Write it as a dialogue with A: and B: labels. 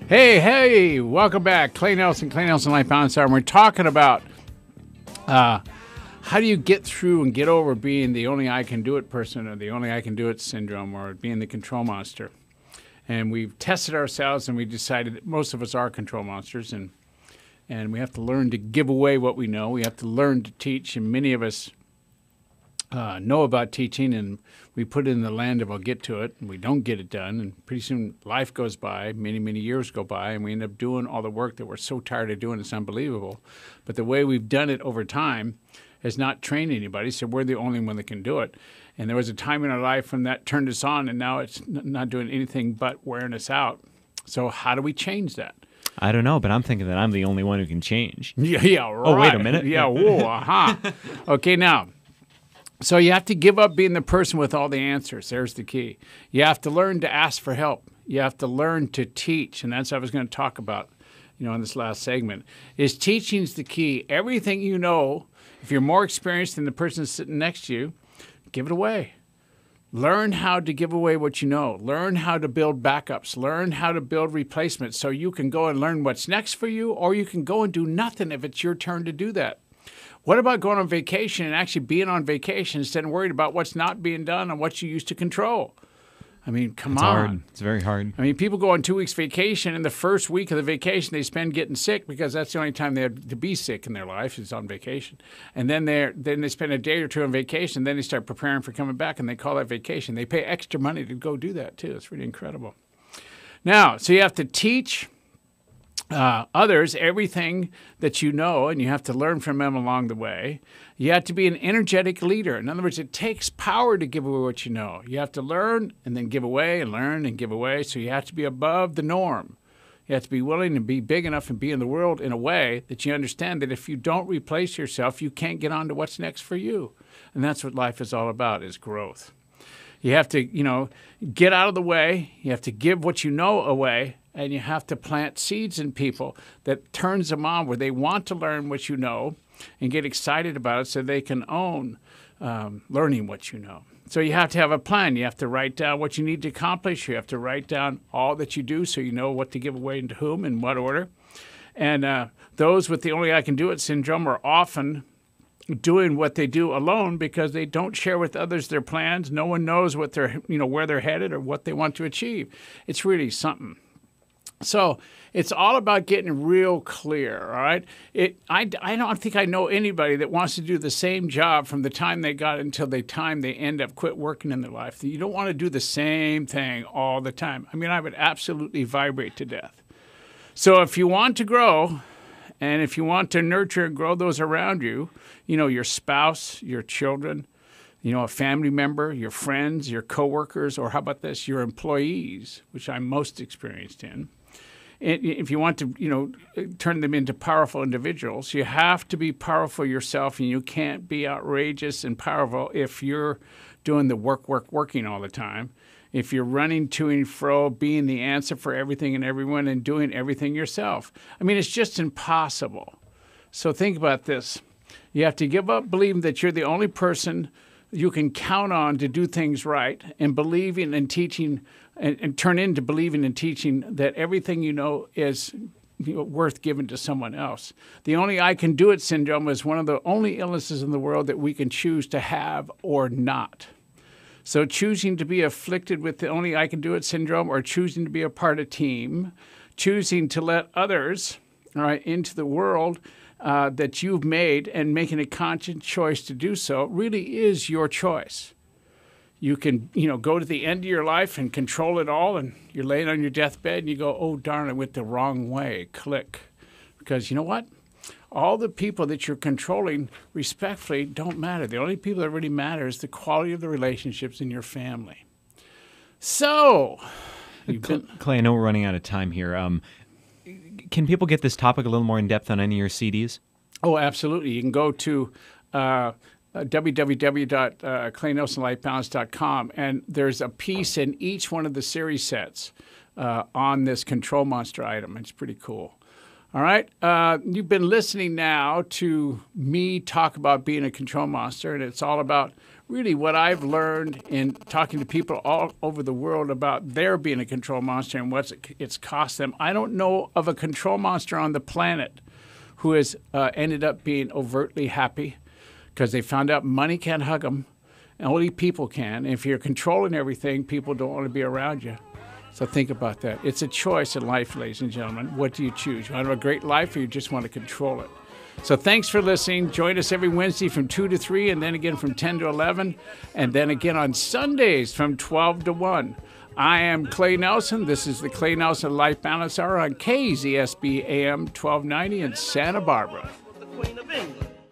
A: Hey, welcome back. Clay Nelson Life Balance Hour. And we're talking about how do you get through and get over being the only I can do it person, or the only I can do it syndrome, or being the control monster. And we've tested ourselves and we decided that most of us are control monsters, and we have to learn to give away what we know. We have to learn to teach, and many of us know about teaching, and we put it in the land of I'll get to it, and we don't get it done, and pretty soon life goes by, many years go by, and we end up doing all the work that we're so tired of doing. It's unbelievable. But the way we've done it over time has not trained anybody, so we're the only one that can do it. And there was a time in our life when that turned us on, and now it's not doing anything but wearing us out. So how do we change that?
B: I don't know, but I'm thinking that I'm the only one who can change.
A: Yeah, right.
B: Oh, wait a minute.
A: Yeah, whoa, Okay, now, so you have to give up being the person with all the answers. There's the key. You have to learn to ask for help. You have to learn to teach, and that's what I was going to talk about, in this last segment. Is teaching's the key. Everything you know, if you're more experienced than the person sitting next to you, give it away. Learn how to give away what you know. Learn how to build backups. Learn how to build replacements so you can go and learn what's next for you, or you can go and do nothing if it's your turn to do that. What about going on vacation and actually being on vacation instead of worried about what's not being done and what you used to control? I mean, come on.
B: Hard. It's very hard.
A: I mean, people go on 2 weeks vacation, and the first week of the vacation they spend getting sick because that's the only time they have to be sick in their life is on vacation. And then they spend a day or two on vacation, then they start preparing for coming back, and they call that vacation. They pay extra money to go do that, too. It's really incredible. Now, so you have to teach others everything that you know, and you have to learn from them along the way. You have to be an energetic leader. In other words, it takes power to give away what you know. You have to learn and then give away and learn and give away. So you have to be above the norm. You have to be willing to be big enough and be in the world in a way that you understand that if you don't replace yourself, you can't get on to what's next for you. And that's what life is all about, is growth. You have to, get out of the way. You have to give what you know away. And you have to plant seeds in people that turns them on, where they want to learn what you know and get excited about it so they can own learning what you know. So you have to have a plan. You have to write down what you need to accomplish. You have to write down all that you do so you know what to give away and to whom and what order. And those with the only I can do it syndrome are often doing what they do alone because they don't share with others their plans. No one knows what they're, where they're headed or what they want to achieve. It's really something. So it's all about getting real clear, all right? I don't think I know anybody that wants to do the same job from the time they got until the time they end up quit working in their life. You don't want to do the same thing all the time. I mean, I would absolutely vibrate to death. So if you want to grow, and if you want to nurture and grow those around you, your spouse, your children, a family member, your friends, your coworkers, or how about this, your employees, which I'm most experienced in. If you want to, turn them into powerful individuals, you have to be powerful yourself, and you can't be outrageous and powerful if you're doing the working all the time. If you're running to and fro, being the answer for everything and everyone, and doing everything yourself. I mean, it's just impossible. So think about this. You have to give up believing that you're the only person you can count on to do things right, and believing and teaching and turn into believing and teaching that everything you know is worth giving to someone else. The only I can do it syndrome is one of the only illnesses in the world that we can choose to have or not. So choosing to be afflicted with the only I can do it syndrome, or choosing to be a part of a team, choosing to let others into the world that you've made and making a conscious choice to do so really is your choice. You can, go to the end of your life and control it all, and you're laying on your deathbed and you go, oh, darn, I went the wrong way, click. Because you know what? All the people that you're controlling respectfully don't matter. The only people that really matter is the quality of the relationships in your family. So,
B: Clay, I know we're running out of time here. Can people get this topic a little more in depth on any of your CDs?
A: Oh, absolutely. You can go to www.claynelsonlifebalance.com, and there's a piece in each one of the series sets on this control monster item. It's pretty cool. All right. You've been listening now to me talk about being a control monster, and it's all about really what I've learned in talking to people all over the world about their being a control monster and what it's cost them. I don't know of a control monster on the planet who has ended up being overtly happy because they found out money can't hug them. Only people can. And if you're controlling everything, people don't want to be around you. So think about that. It's a choice in life, ladies and gentlemen. What do you choose? You want to have a great life or you just want to control it? So thanks for listening. Join us every Wednesday from 2 to 3 and then again from 10 to 11 and then again on Sundays from 12 to 1. I am Clay Nelson. This is the Clay Nelson Life Balance Hour on KZSB AM 1290 in Santa Barbara.